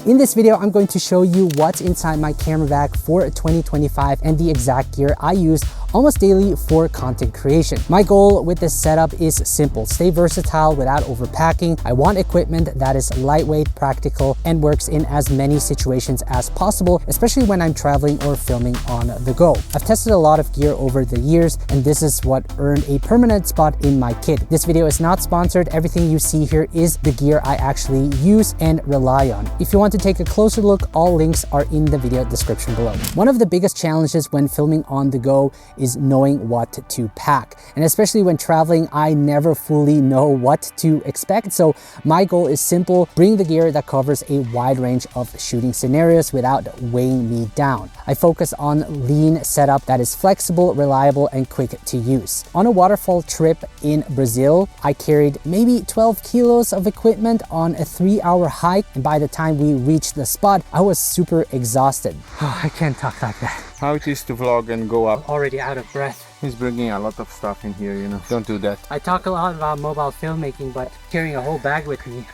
In this video, I'm going to show you what's inside my camera bag for 2025 and the exact gear I use almost daily for content creation. My goal with this setup is simple: stay versatile without overpacking. I want equipment that is lightweight, practical, and works in as many situations as possible, especially when I'm traveling or filming on the go. I've tested a lot of gear over the years, and this is what earned a permanent spot in my kit. This video is not sponsored. Everything you see here is the gear I actually use and rely on. If you want to take a closer look, all links are in the video description below. One of the biggest challenges when filming on the go is knowing what to pack. And especially when traveling, I never fully know what to expect. So my goal is simple: bring the gear that covers a wide range of shooting scenarios without weighing me down. I focus on lean setup that is flexible, reliable, and quick to use. On a waterfall trip in Brazil, I carried maybe 12 kilos of equipment on a 3-hour hike. And by the time we reached the spot, I was super exhausted. I can't talk like that. How it is to vlog and go up. Already out of breath. He's bringing a lot of stuff in here, you know. Don't do that. I talk a lot about mobile filmmaking, but carrying a whole bag with me.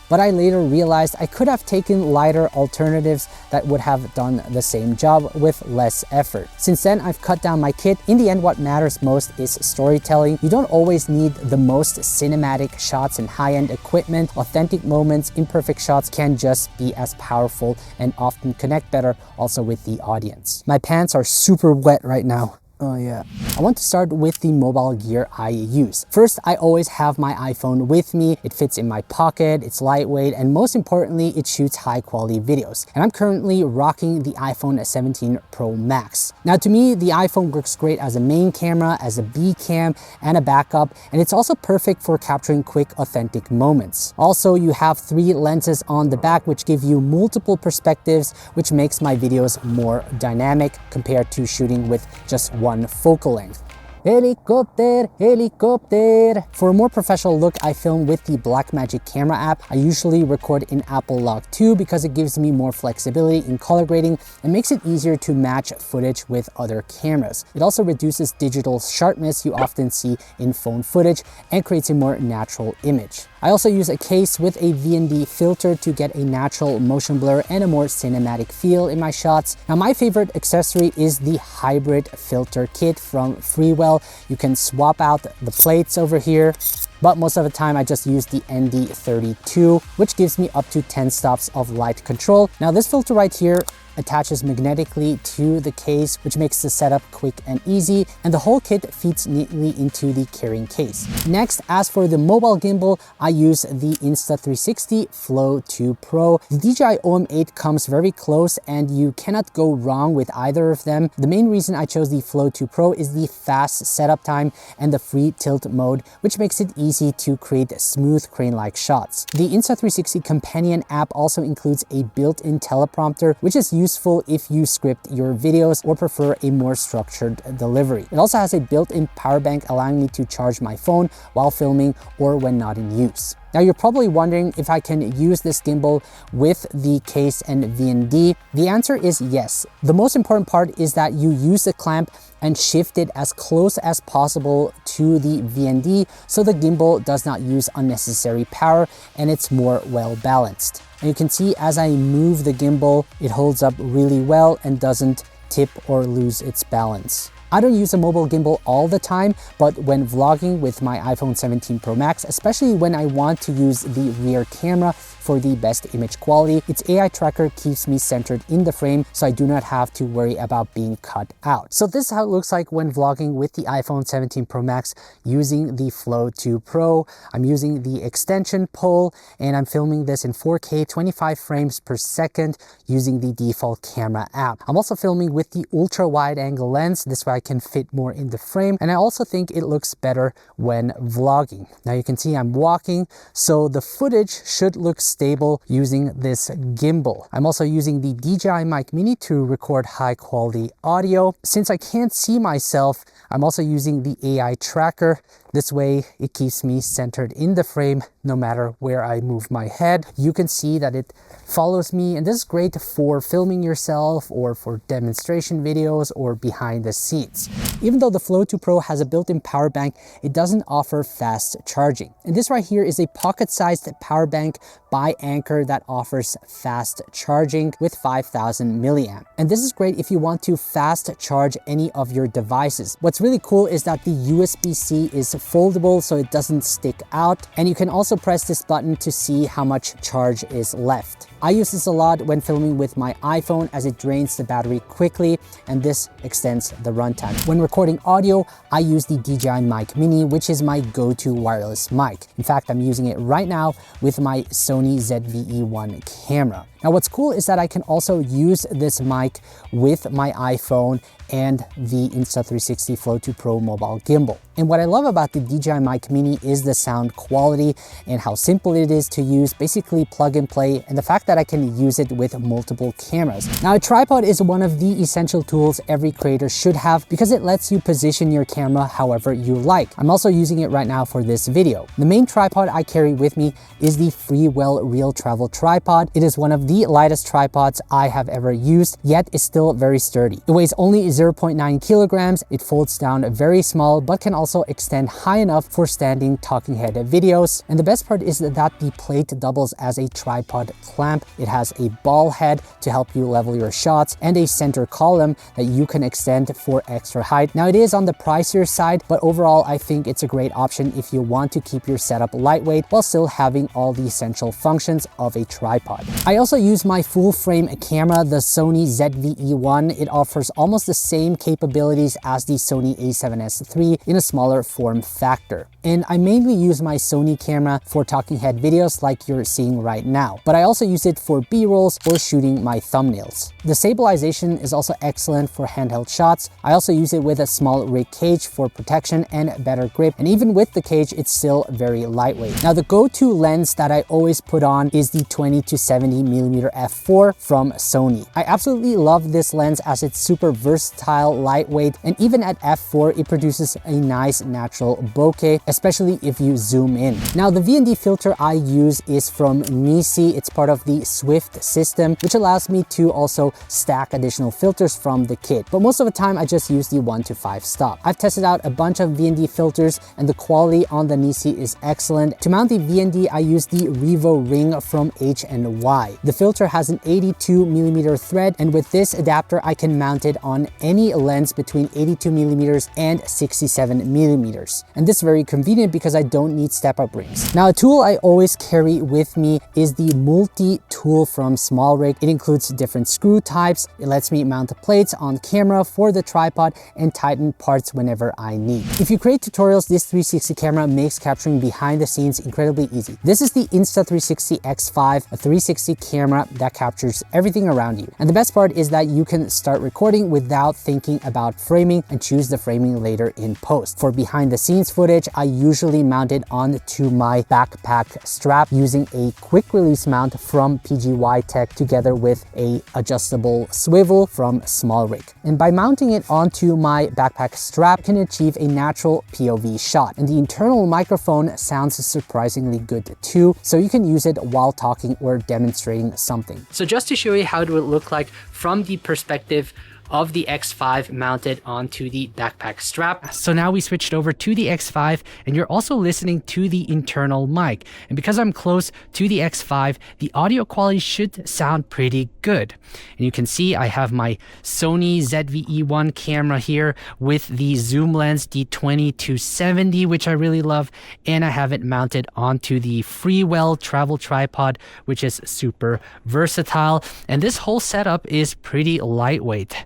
But I later realized I could have taken lighter alternatives that would have done the same job with less effort. Since then, I've cut down my kit. In the end, what matters most is storytelling. You don't always need the most cinematic shots and high-end equipment. Authentic moments, imperfect shots can just be as powerful and often connect better also with the audience. My pants are super wet right now. Oh yeah. I want to start with the mobile gear I use. First, I always have my iPhone with me. It fits in my pocket, it's lightweight, and most importantly, it shoots high quality videos. And I'm currently rocking the iPhone 17 Pro Max. Now to me, the iPhone works great as a main camera, as a B cam, and a backup, and it's also perfect for capturing quick, authentic moments. Also, you have 3 lenses on the back which give you multiple perspectives, which makes my videos more dynamic compared to shooting with just one focal length. Helicopter, helicopter. For a more professional look, I film with the Blackmagic camera app. I usually record in Apple Log 2 because it gives me more flexibility in color grading and makes it easier to match footage with other cameras. It also reduces digital sharpness you often see in phone footage and creates a more natural image. I also use a case with a VND filter to get a natural motion blur and a more cinematic feel in my shots. Now, my favorite accessory is the hybrid filter kit from Freewell. You can swap out the plates over here, but most of the time I just use the ND32, which gives me up to 10 stops of light control. Now, this filter right here attaches magnetically to the case, which makes the setup quick and easy, and the whole kit fits neatly into the carrying case. Next, as for the mobile gimbal, I use the Insta360 Flow 2 Pro. The DJI OM8 comes very close and you cannot go wrong with either of them. The main reason I chose the Flow 2 Pro is the fast setup time and the free tilt mode, which makes it easy to create smooth crane-like shots. The Insta360 companion app also includes a built-in teleprompter, which is useful if you script your videos or prefer a more structured delivery. It also has a built-in power bank, allowing me to charge my phone while filming or when not in use. Now, you're probably wondering if I can use this gimbal with the case and VND. The answer is yes. The most important part is that you use the clamp and shift it as close as possible to the VND so the gimbal does not use unnecessary power and it's more well balanced. And you can see as I move the gimbal, it holds up really well and doesn't tip or lose its balance. I don't use a mobile gimbal all the time, but when vlogging with my iPhone 17 Pro Max, especially when I want to use the rear camera for the best image quality, its AI tracker keeps me centered in the frame, so I do not have to worry about being cut out. So this is how it looks like when vlogging with the iPhone 17 Pro Max using the Flow 2 Pro. I'm using the extension pole and I'm filming this in 4K 25 frames per second using the default camera app. I'm also filming with the ultra wide angle lens. This way I can fit more in the frame, and I also think it looks better when vlogging. Now you can see I'm walking, so the footage should look stable using this gimbal. I'm also using the DJI Mic Mini to record high quality audio. Since I can't see myself, I'm also using the AI tracker. This way it keeps me centered in the frame no matter where I move my head. You can see that it follows me, and this is great for filming yourself or for demonstration videos or behind the scenes. Even though the Flow 2 Pro has a built-in power bank, it doesn't offer fast charging. And this right here is a pocket-sized power bank by DJI Anker that offers fast charging with 5000 milliamp. And this is great if you want to fast charge any of your devices. What's really cool is that the USB-C is foldable so it doesn't stick out, and you can also press this button to see how much charge is left. I use this a lot when filming with my iPhone as it drains the battery quickly, and this extends the runtime. When recording audio, I use the DJI Mic Mini, which is my go-to wireless mic. In fact, I'm using it right now with my Sony ZV-E1 camera. Now, what's cool is that I can also use this mic with my iPhone and the Insta360 Flow 2 Pro mobile gimbal. And what I love about the DJI Mic Mini is the sound quality and how simple it is to use, basically plug and play, and the fact that I can use it with multiple cameras. Now, a tripod is one of the essential tools every creator should have because it lets you position your camera however you like. I'm also using it right now for this video. The main tripod I carry with me is the Freewell Real Travel Tripod. It is one of the lightest tripods I have ever used, yet is still very sturdy. It weighs only 0.9 kilograms. It folds down very small, but can also extend high enough for standing talking head videos. And the best part is that the plate doubles as a tripod clamp. It has a ball head to help you level your shots and a center column that you can extend for extra height. Now, it is on the pricier side, but overall, I think it's a great option if you want to keep your setup lightweight while still having all the essential functions of a tripod. I also use my full frame camera, the Sony ZV-E1. It offers almost the same capabilities as the Sony a7S III in a smaller form factor. And I mainly use my Sony camera for talking head videos like you're seeing right now, but I also use it for B-rolls or shooting my thumbnails. The stabilization is also excellent for handheld shots. I also use it with a small rig cage for protection and better grip, and even with the cage, it's still very lightweight. Now, the go-to lens that I always put on is the 20 to 70 millimeter f4 from Sony. I absolutely love this lens as it's super versatile, lightweight, and even at f4, it produces a nice natural bokeh, especially if you zoom in. Now, the VND filter I use is from Nisi. It's part of the Swift system, which allows me to also stack additional filters from the kit. But most of the time, I just use the 1 to 5 stop. I've tested out a bunch of VND filters, and the quality on the Nisi is excellent. To mount the VND, I use the Revo ring from H&Y. The filter has an 82 millimeter thread, and with this adapter, I can mount it on any lens between 82 millimeters and 67 millimeters. And this is very convenient because I don't need step-up rings. Now, a tool I always carry with me is the multi-tool from SmallRig. It includes different screw types. It lets me mount the plates on camera for the tripod and tighten parts whenever I need. If you create tutorials, this 360 camera makes capturing behind the scenes incredibly easy. This is the Insta360 X5, a 360 camera that captures everything around you. And the best part is that you can start recording without thinking about framing and choose the framing later in post. For behind the scenes footage, I usually mount it onto my backpack strap using a quick release mount from PGY Tech together with a adjustable swivel from SmallRig. And by mounting it onto my backpack strap, I can achieve a natural POV shot. And the internal microphone sounds surprisingly good too, so you can use it while talking or demonstrating something. So just to show you how it would look like from the perspective of the X5 mounted onto the backpack strap. So now we switched over to the X5, and you're also listening to the internal mic. And because I'm close to the X5, the audio quality should sound pretty good. And you can see I have my Sony ZV-E1 camera here with the zoom lens, the 20 to 70, which I really love. And I have it mounted onto the Freewell travel tripod, which is super versatile. And this whole setup is pretty lightweight.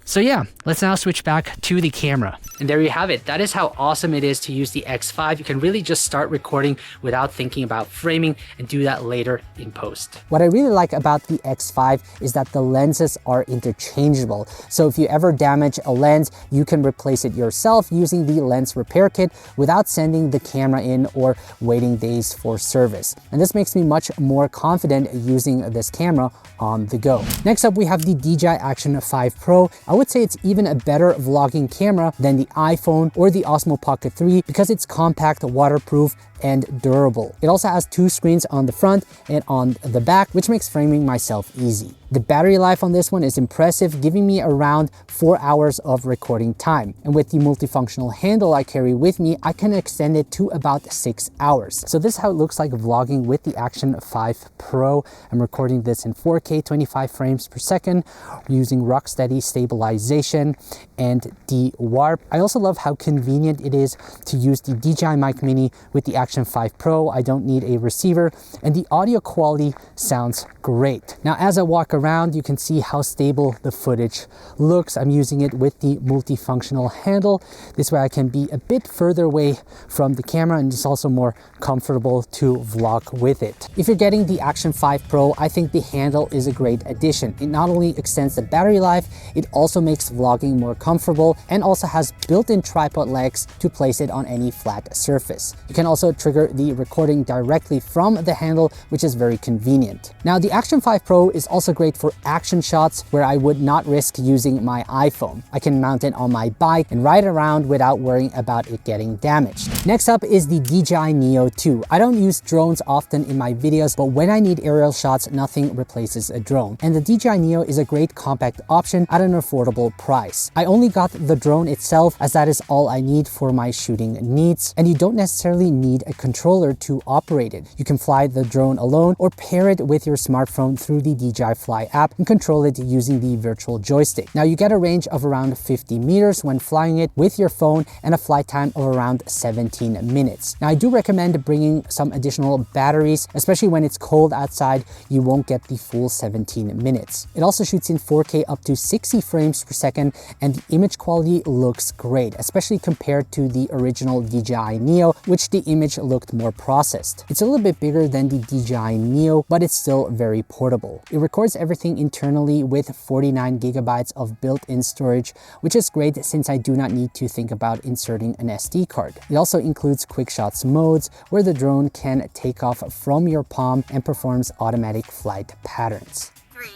So yeah, let's now switch back to the camera. And there you have it. That is how awesome it is to use the X5. You can really just start recording without thinking about framing and do that later in post. What I really like about the X5 is that the lenses are interchangeable. So if you ever damage a lens, you can replace it yourself using the lens repair kit without sending the camera in or waiting days for service. And this makes me much more confident using this camera on the go. Next up, we have the DJI Action 5 Pro. I would say it's even a better vlogging camera than the iPhone or the Osmo Pocket 3 because it's compact, waterproof, and durable. It also has 2 screens on the front and on the back, which makes framing myself easy. The battery life on this one is impressive, giving me around 4 hours of recording time. And with the multifunctional handle I carry with me, I can extend it to about 6 hours. So this is how it looks like vlogging with the Action 5 Pro. I'm recording this in 4K, 25 frames per second, using rock-steady stabilization and de-warp. I also love how convenient it is to use the DJI Mic Mini with the Action 5 Pro. I don't need a receiver, and the audio quality sounds great. Now, as I walk around, you can see how stable the footage looks. I'm using it with the multifunctional handle. This way I can be a bit further away from the camera, and it's also more comfortable to vlog with it. If you're getting the Action 5 Pro, I think the handle is a great addition. It not only extends the battery life, it also makes vlogging more comfortable and also has built-in tripod legs to place it on any flat surface. You can also trigger the recording directly from the handle, which is very convenient. Now, the Action 5 Pro is also great for action shots where I would not risk using my iPhone. I can mount it on my bike and ride around without worrying about it getting damaged. Next up is the DJI Neo 2. I don't use drones often in my videos, but when I need aerial shots, nothing replaces a drone. And the DJI Neo is a great compact option at an affordable price. I only got the drone itself as that is all I need for my shooting needs, and you don't necessarily need a controller to operate it. You can fly the drone alone or pair it with your smartphone through the DJI Fly app and control it using the virtual joystick. Now, you get a range of around 50 meters when flying it with your phone and a flight time of around 17 minutes. Now, I do recommend bringing some additional batteries, especially when it's cold outside. You won't get the full 17 minutes. It also shoots in 4K up to 60 frames per second, and the image quality looks great, especially compared to the original DJI Neo, which the image looked more processed. It's a little bit bigger than the DJI Neo, but it's still very portable. It records everything internally with 49 gigabytes of built-in storage, which is great since I do not need to think about inserting an SD card. It also includes quick shots modes where the drone can take off from your palm and performs automatic flight patterns. 3,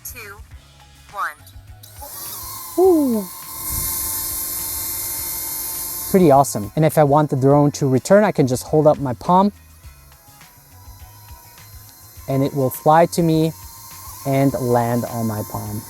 2, 1. Ooh. Pretty awesome. And if I want the drone to return, I can just hold up my palm and it will fly to me and land on my palm.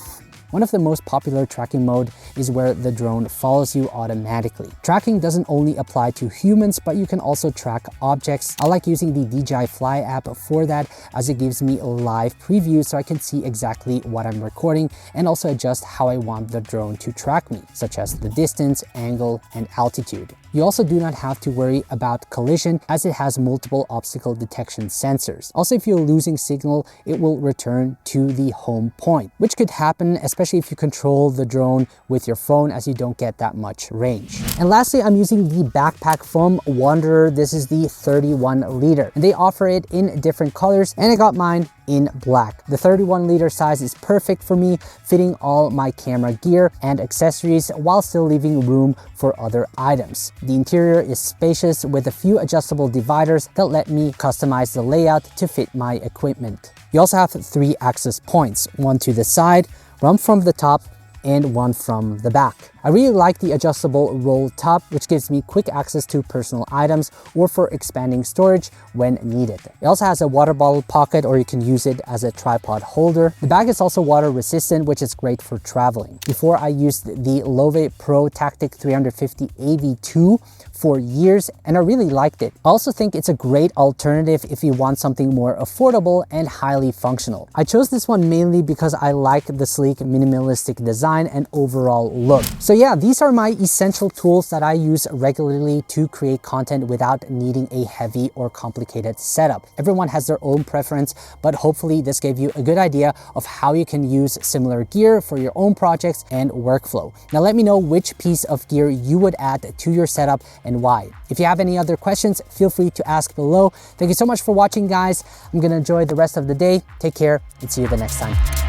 One of the most popular tracking mode is where the drone follows you automatically. Tracking doesn't only apply to humans, but you can also track objects. I like using the DJI Fly app for that, as it gives me a live preview so I can see exactly what I'm recording and also adjust how I want the drone to track me, such as the distance, angle, and altitude. You also do not have to worry about collision as it has multiple obstacle detection sensors. Also, if you're losing signal, it will return to the home point, which could happen especially if you control the drone with your phone, as you don't get that much range. And lastly, I'm using the backpack from Wandrd. This is the 31 liter, and they offer it in different colors, and I got mine in black. The 31 liter size is perfect for me, fitting all my camera gear and accessories while still leaving room for other items. The interior is spacious with a few adjustable dividers that let me customize the layout to fit my equipment. You also have 3 access points, one to the side, one from the top, and one from the back. I really like the adjustable roll top, which gives me quick access to personal items or for expanding storage when needed. It also has a water bottle pocket, or you can use it as a tripod holder. The bag is also water resistant, which is great for traveling. Before, I used the Love Pro Tactic 350 AV2 for years, and I really liked it. I also think it's a great alternative if you want something more affordable and highly functional. I chose this one mainly because I like the sleek, minimalistic design and overall look. So yeah, these are my essential tools that I use regularly to create content without needing a heavy or complicated setup. Everyone has their own preference, but hopefully this gave you a good idea of how you can use similar gear for your own projects and workflow. Now let me know which piece of gear you would add to your setup and why. If you have any other questions, feel free to ask below. Thank you so much for watching, guys. I'm gonna enjoy the rest of the day. Take care and see you the next time.